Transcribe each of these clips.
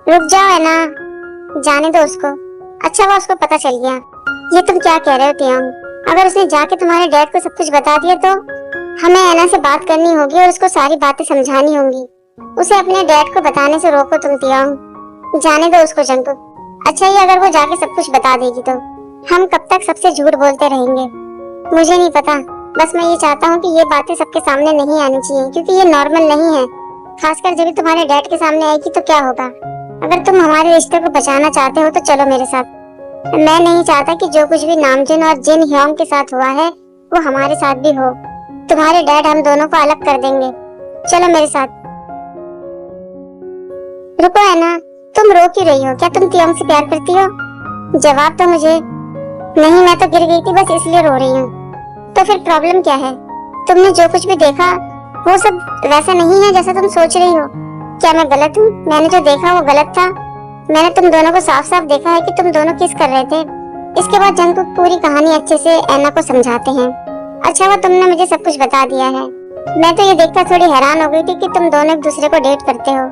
रुक जाओ है ना, जाने दो उसको। अच्छा वो उसको पता चल गया। ये तुम क्या कह रहे हो तियोंग? अगर उसने जाके तुम्हारे डैड को सब कुछ बता दिया तो हमें ऐना से बात करनी होगी और उसको सारी बातें समझानी होंगी। उसे अपने डैड को बताने से रोको तुम तियोंग। जाने दो उसको जंकुक। अच्छा ये अगर वो जाके सब कुछ बता देगी तो हम कब तक सबसे झूठ बोलते रहेंगे? मुझे नहीं पता, बस मैं ये चाहता हूँ कि ये बातें सबके सामने नहीं आनी चाहिए, क्योंकि ये नॉर्मल नहीं है। खासकर जब तुम्हारे डैड के सामने आएगी तो क्या होगा? अगर तुम हमारे रिश्ते को बचाना चाहते हो तो चलो मेरे साथ। मैं नहीं चाहता कि जो कुछ भी नामजुन और जिन ह्योंग के साथ हुआ है वो हमारे साथ भी हो। तुम्हारे डैड हम दोनों को अलग कर देंगे। चलो मेरे साथ। रुको है ना, तुम रो क्यों रही हो? क्या तुम तियोंग से प्यार करती हो? जवाब तो मुझे नहीं, मैं तो गिर गई थी बस इसलिए रो रही हूँ। तो फिर प्रॉब्लम क्या है? तुमने जो कुछ भी देखा वो सब वैसा नहीं है जैसा तुम सोच रही हो। क्या मैं गलत हूँ? मैंने जो देखा वो गलत था। मैंने तुम दोनों को साफ साफ देखा है कि तुम दोनों किस कर रहे थे। इसके बाद जंकुक पूरी कहानी अच्छे से ऐना को समझाते हैं। अच्छा वो तुमने मुझे सब कुछ बता दिया है। मैं तो ये देखकर थोड़ी हैरान हो गई थी कि तुम दोनों एक दूसरे को डेट करते हो।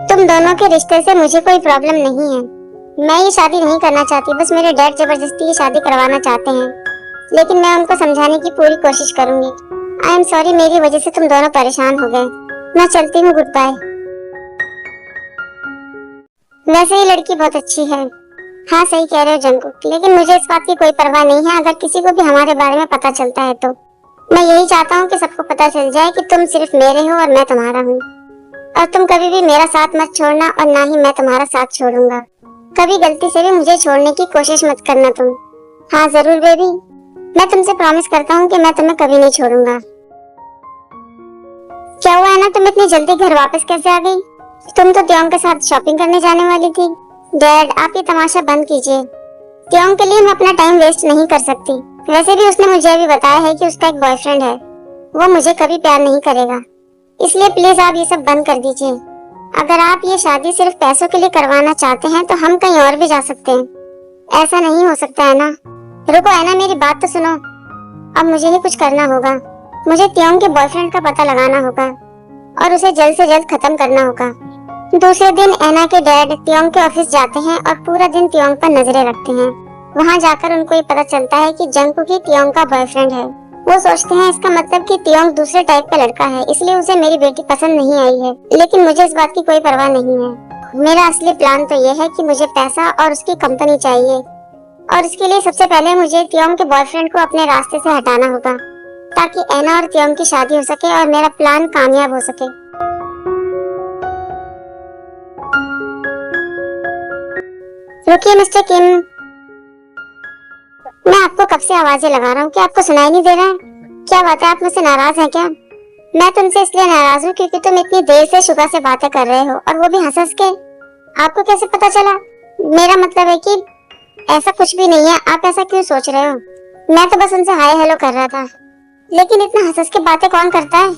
तुम दोनों के रिश्ते से मुझे कोई प्रॉब्लम नहीं है। मैं ये शादी नहीं करना चाहती, बस मेरे डैड जबरदस्ती ये शादी करवाना चाहते हैं। लेकिन मैं उनको समझाने की पूरी कोशिश करूंगी। आई एम सॉरी, मेरी वजह से तुम दोनों परेशान हो गए। मैं चलती हूँ, गुड बाय। वैसे ही लड़की बहुत अच्छी है। हाँ सही कह रहे हो जंकुक, लेकिन मुझे इस बात की कोई परवाह नहीं है अगर किसी को भी हमारे बारे में पता चलता है तो। मैं यही चाहता हूँ कि सबको पता चल जाए कि तुम सिर्फ मेरे हो और मैं तुम्हारा हूँ। और तुम कभी भी मेरा साथ मत छोड़ना और ना ही मैं तुम्हारा साथ छोड़ूंगा। कभी गलती से भी मुझे छोड़ने की कोशिश मत करना तुम। हाँ जरूर बेबी, मैं तुमसे प्रॉमिस करता हूँ कि मैं तुम्हें कभी नहीं छोड़ूंगा। क्या हुआ है ना, तुम इतनी जल्दी घर वापस कैसे आ गई? तुम तो तियोंग के साथ शॉपिंग करने जाने वाली थी। डैड आप ये तमाशा बंद कीजिए। तियोंग के लिए मैं अपना टाइम वेस्ट नहीं कर सकती। वैसे भी उसने मुझे अभी बताया है कि उसका एक बॉयफ्रेंड है। वो मुझे कभी प्यार नहीं करेगा। इसलिए प्लीज आप ये सब बंद कर दीजिए। अगर आप ये शादी सिर्फ पैसों के लिए करवाना चाहते हैं तो हम कहीं और भी जा सकते हैं। ऐसा नहीं हो सकता है ना। रुको है ना, मेरी बात तो सुनो। अब मुझे ही कुछ करना होगा। मुझे तियोंग के बॉयफ्रेंड का पता लगाना होगा और उसे जल्द से जल्द खत्म करना होगा। दूसरे दिन ऐना के डैड तियोंग के ऑफिस जाते हैं और पूरा दिन तियोंग पर नजरें रखते हैं। वहां जाकर उनको ये पता चलता है कि जंकुक ही तियोंग का बॉयफ्रेंड है। वो सोचते हैं इसका मतलब कि तियोंग दूसरे टाइप का लड़का है, इसलिए उसे मेरी बेटी पसंद नहीं आई है। लेकिन मुझे इस बात की कोई परवाह नहीं है। मेरा असली प्लान तो ये है कि मुझे पैसा और उसकी कंपनी चाहिए और इसके लिए सबसे पहले मुझे तियोंग के बॉयफ्रेंड को अपने रास्ते से हटाना होगा ताकि ऐना और तियोंग की शादी हो सके और मेरा प्लान कामयाब हो सके। रुकिए मिस्टर किम, मैं आपको कब से आवाजें लगा रहा हूँ, क्या आपको सुनाई नहीं दे रहा है? क्या बात है, आप मुझसे नाराज हैं क्या? मैं तुमसे इसलिए नाराज हूँ क्योंकि तुम इतनी देर से शुभा से बातें कर रहे हो और वो भी हंस के। आपको कैसे पता चला? मेरा मतलब है कि ऐसा कुछ भी नहीं है, आप ऐसा क्यों सोच रहे हो? मैं तो बस उनसे हाय हेलो कर रहा था। लेकिन इतना हंस के बातें कौन करता है?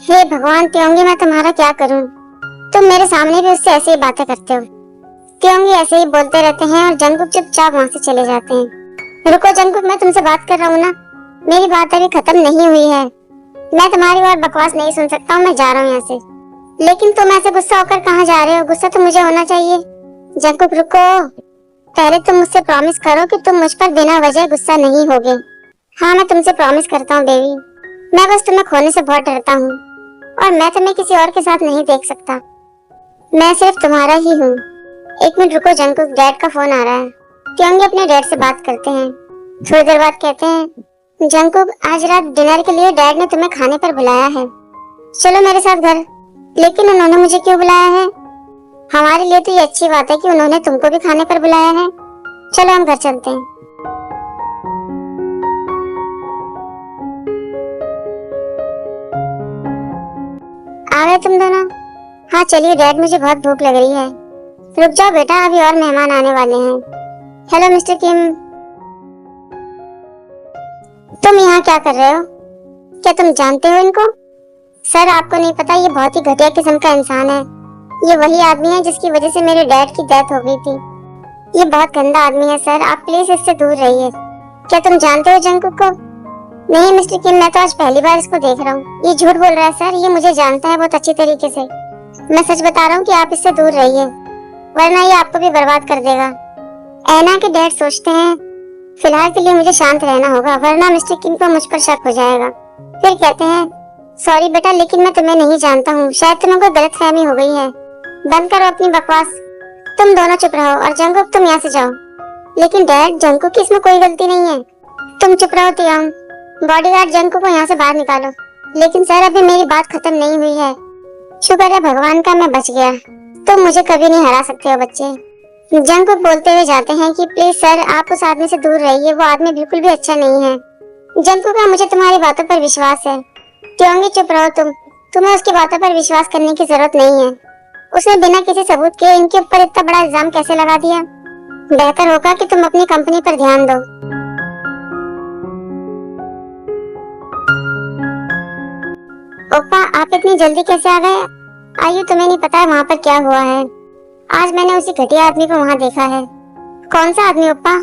हे भगवान तियोंगी, मैं तुम्हारा क्या करूँ? तुम मेरे सामने भी उससे ऐसे ही बातें करते हो। तियोंगी ऐसे ही बोलते रहते हैं और जंकुक चुपचाप वहाँ से चले जाते हैं। रुको जंकुक, मैं तुमसे बात कर रहा हूँ ना, मेरी बात अभी खत्म नहीं हुई है। मैं तुम्हारी और बकवास नहीं सुन सकता हूँ, मैं जा रहा हूँ यहाँ से। लेकिन तुम ऐसे गुस्सा होकर कहाँ जा रहे हो? गुस्सा तो मुझे होना चाहिए। जंकुक रुको, पहले तुम मुझसे प्रॉमिस करो कि तुम मुझ पर बिना वजह गुस्सा नहीं होगे। हाँ मैं तुमसे प्रॉमिस करता हूँ बेबी। मैं बस तुम्हें खोने से बहुत डरता हूँ और मैं तुम्हें किसी और के साथ नहीं देख सकता। मैं सिर्फ तुम्हारा ही हूँ। एक मिनट रुको जंकुक, डैड का फोन आ रहा है। तियोंगी अपने डैड से बात करते हैं। थोड़ी देर बाद कहते हैं, जंकुक आज रात डिनर के लिए डैड ने तुम्हें खाने पर बुलाया है, चलो मेरे साथ घर। लेकिन उन्होंने मुझे क्यों बुलाया है? हमारे लिए तो ये अच्छी बात है कि उन्होंने तुमको भी खाने पर बुलाया है। चलो हम घर चलते हैं। आ गए तुम दोनों? हाँ चलिए डैड, मुझे बहुत भूख लग रही है। रुक जाओ बेटा, अभी और मेहमान आने वाले हैं। हेलो मिस्टर किम, तुम यहाँ क्या कर रहे हो? क्या तुम जानते हो इनको? सर आपको नहीं पता, ये बहुत ही घटिया किस्म का इंसान है। ये वही आदमी है जिसकी वजह से मेरे डैड की डेथ हो गई थी। ये बहुत गंदा आदमी है सर, आप प्लीज इससे दूर रहिए। क्या तुम जानते हो जंकुक को? नहीं मिस्टर किम, मैं तो आज पहली बार इसको देख रहा हूँ। ये झूठ बोल रहा है सर, ये मुझे जानता है बहुत अच्छी तरीके से। मैं सच बता रहा हूँ कि आप इससे दूर रहिए। वरना ये आपको भी बर्बाद कर देगा। ऐना के डैड सोचते हैं फिलहाल के लिए मुझे शांत रहना होगा, वरना मिस्टर किम को मुझ पर शक हो जाएगा। फिर कहते हैं सॉरी बेटा, लेकिन मैं तुम्हें नहीं जानता हूँ, शायद तुम्हें कोई गलतफहमी हो गई है। बंद करो अपनी बकवास, तुम दोनों चुप रहो और जंगकुक तुम यहाँ से जाओ। लेकिन डैड, जंगकुक की इसमें कोई गलती नहीं है। तुम चुप रहो तियांग, बॉडीगार्ड जंगकुक को यहाँ से बाहर निकालो। लेकिन सर, अभी मेरी बात खत्म नहीं हुई है। शुक्र है भगवान का मैं बच गया, तुम मुझे कभी नहीं हरा सकते हो बच्चे। जंगकुक बोलते हुए जाते हैं कि प्लीज सर, आप उस आदमी से दूर रहिए, वो आदमी बिल्कुल भी अच्छा नहीं है। जंगकुक, मुझे तुम्हारी बातों पर विश्वास है। तियांगी, चुप रहो तुम्हें उसकी बातों पर विश्वास करने की जरूरत नहीं है। उसने बिना किसी सबूत के इनके ऊपर इतना बड़ा इल्जाम कैसे लगा दिया? बेहतर होगा कि तुम अपनी कंपनी पर ध्यान दो। ओप्पा, आप इतनी जल्दी कैसे आ गए? आयु, तुम्हें नहीं पता है वहाँ पर क्या हुआ है? आज मैंने उसी घटिया आदमी को वहाँ देखा है। कौन सा आदमी ओप्पा?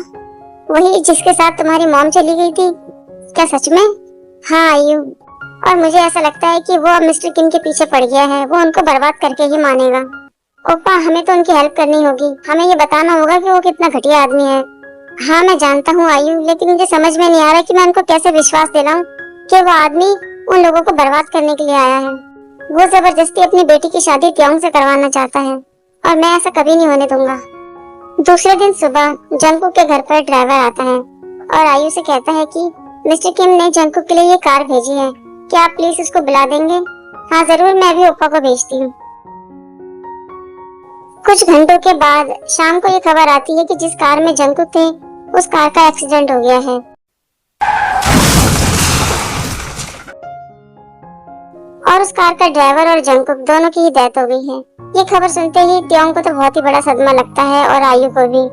वही जिसके साथ तुम्हारी मॉम चली गई थी। क्या सच में? हाँ आयु, और मुझे ऐसा लगता है कि वो अब मिस्टर किम के पीछे पड़ गया है। वो उनको बर्बाद करके ही मानेगा। ओप्पा, हमें तो उनकी हेल्प करनी होगी। हमें ये बताना होगा कि वो कितना घटिया आदमी है। हाँ मैं जानता हूँ आयु, लेकिन मुझे समझ में नहीं आ रहा कि मैं उनको कैसे विश्वास दिलाऊं कि वो आदमी उन लोगों को बर्बाद करने के लिए आया है। वो जबरदस्ती अपनी बेटी की शादी तियांग से करवाना चाहता है और मैं ऐसा कभी नहीं होने दूंगा। दूसरे दिन सुबह जंगकुक के घर पर ड्राइवर आता है और आयु से कहता है कि मिस्टर किम ने जंगकुक के लिए ये कार भेजी है, क्या आप प्लीज उसको बुला देंगे? हाँ जरूर, मैं भी ओप्पा को भेजती हूँ। कुछ घंटों के बाद शाम को ये खबर आती है कि जिस कार में जंगकुक थे उस कार का एक्सीडेंट हो गया है और उस कार का ड्राइवर और जंगकुक दोनों की ही डेथ हो गई है। ये खबर सुनते ही तियांग को तो बहुत ही बड़ा सदमा लगता है और आयु को भी।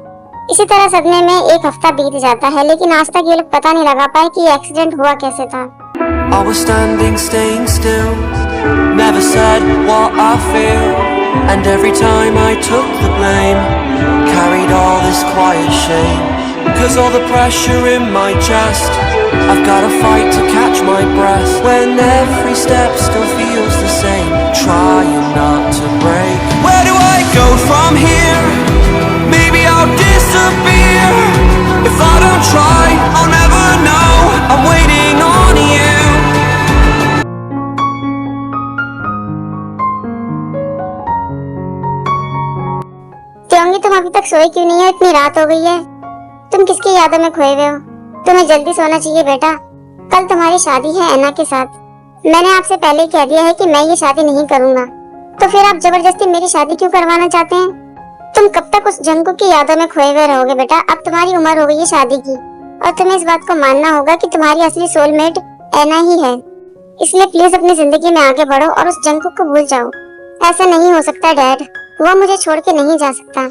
इसी तरह सदमे में एक हफ्ता बीत जाता है, लेकिन आज तक ये लोग पता नहीं लगा पाए कि ये एक्सीडेंट हुआ कैसे था। I was standing, staying still, never said what I feel, and every time I took the blame, carried all this quiet shame, 'cause all the pressure in my chest, I've gotta fight to catch my breath, when every step still feels the same, trying not to break. Where do I go from here? Maybe I'll disappear, if I don't try, I'll never know, I'm waiting on you. तियांगी, तुम अभी तक सोए क्यों नहीं हो? इतनी रात हो गई है। तुम किसकी यादों में खोए हुए हो? तुम्हें जल्दी सोना चाहिए बेटा। कल तुम्हारी शादी है ऐना के साथ। मैंने आपसे पहले ही कह दिया है कि मैं ये शादी नहीं करूंगा, तो फिर आप जबरदस्ती मेरी शादी क्यों करवाना चाहते हैं? तुम कब तक उस जंगकुक की यादों में खोए हुए रहोगे बेटा? अब तुम्हारी उम्र हो गई है शादी की और तुम्हें इस बात को मानना होगा कि तुम्हारी असली सोलमेट ऐना ही है। इसलिए प्लीज अपनी जिंदगी में आगे बढ़ो और उस जंगकुक को भूल जाओ। ऐसा नहीं हो सकता डैड, वो मुझे छोड़ के नहीं जा सकता,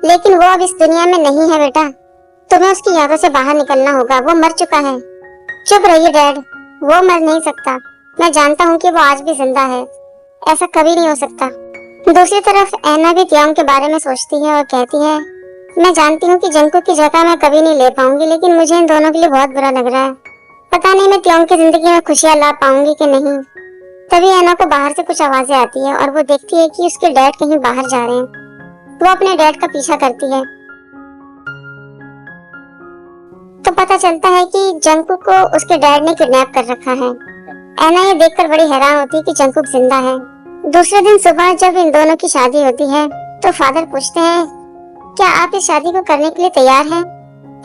लेकिन वो अब इस दुनिया में नहीं है बेटा। तुम्हें उसकी यादों से बाहर निकलना होगा, वो मर चुका है। चुप रहिए डैड, वो मर नहीं सकता। मैं जानता हूँ कि वो आज भी जिंदा है, ऐसा कभी नहीं हो सकता। दूसरी तरफ ऐना भी तियांग के बारे में सोचती है और कहती है मैं जानती हूँ कि जंगकुक की जगह मैं कभी नहीं ले पाऊंगी, लेकिन मुझे इन दोनों के लिए बहुत बुरा लग रहा है। पता नहीं मैं तियांग की जिंदगी में खुशियाँ ला पाऊंगी कि नहीं। तभी ऐना को बाहर से कुछ आवाजें आती है और वो देखती है कि उसके डैड कहीं बाहर जा रहे हैं। वो अपने डैड का पीछा करती है तो पता चलता है कि जंगकुक को उसके डैड ने किडनैप कर रखा है। ऐना ये देखकर बड़ी हैरान होती है कि जंगकुक जिंदा है। दूसरे दिन सुबह जब इन दोनों की शादी होती है तो फादर पूछते हैं क्या आप इस शादी को करने के लिए तैयार हैं?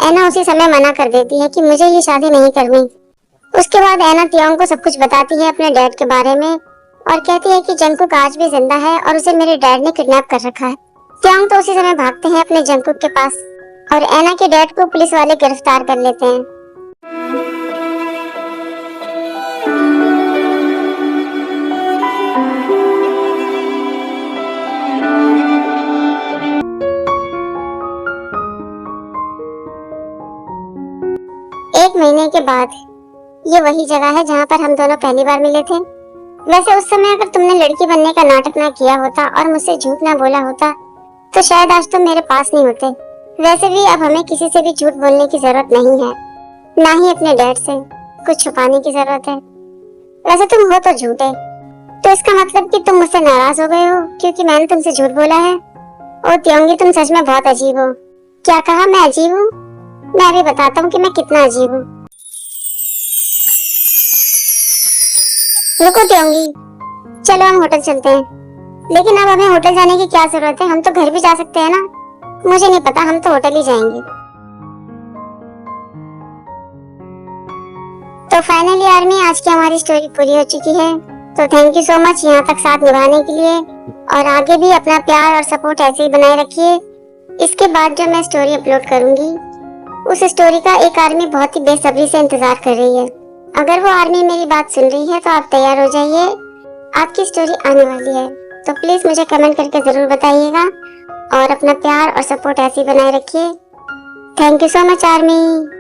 ऐना उसी समय मना कर देती है कि मुझे ये शादी नहीं करनी। उसके बाद ऐना तियांग को सब कुछ बताती है अपने डैड के बारे में और कहती है कि जंगकुक आज भी जिंदा है और उसे मेरे डैड ने किडनैप कर रखा है। तियांग तो उसी समय भागते हैं अपने जंगकुक के पास और ऐना के डैड को पुलिस वाले गिरफ्तार कर लेते हैं। एक महीने के बाद ये वही जगह है जहाँ पर हम दोनों पहली बार मिले थे। वैसे उस समय अगर तुमने लड़की बनने का नाटक ना किया होता और मुझसे झूठ ना बोला होता तो शायद आज तुम मेरे पास नहीं होते। वैसे भी अब हमें किसी से भी झूठ बोलने की जरूरत नहीं है, ना ही अपने डैड से कुछ छुपाने की जरूरत है। वैसे तुम हो तो झूठे, तो इसका मतलब कि तुम मुझसे नाराज हो गए हो क्योंकि मैंने तुमसे झूठ बोला है। ओ त्योंगी, तुम सच में बहुत अजीब हो। क्या कहा, मैं अजीब हूँ? मैं अभी बताता हूँ कि मैं कितना अजीब हूँ। रुको त्योंगी, चलो हम होटल चलते हैं। लेकिन अब हमें होटल जाने की क्या जरूरत है, हम तो घर भी जा सकते हैं ना। मुझे नहीं पता, हम तो होटल ही जाएंगे। तो फाइनली आर्मी, आज की हमारी स्टोरी पूरी हो चुकी है। तो थैंक यू सो मच यहाँ तक साथ निभाने के लिए, और आगे भी अपना प्यार और सपोर्ट ऐसे ही बनाए रखिए। इसके बाद जो मैं स्टोरी अपलोड करूंगी, उस स्टोरी का एक आर्मी बहुत ही बेसब्री से इंतजार कर रही है। अगर वो आर्मी मेरी बात सुन रही है तो आप तैयार हो जाइए, आपकी स्टोरी आने वाली है। तो प्लीज मुझे कमेंट करके जरूर बताइएगा, और अपना प्यार और सपोर्ट ऐसे ही बनाए रखिए। Thank you so much army.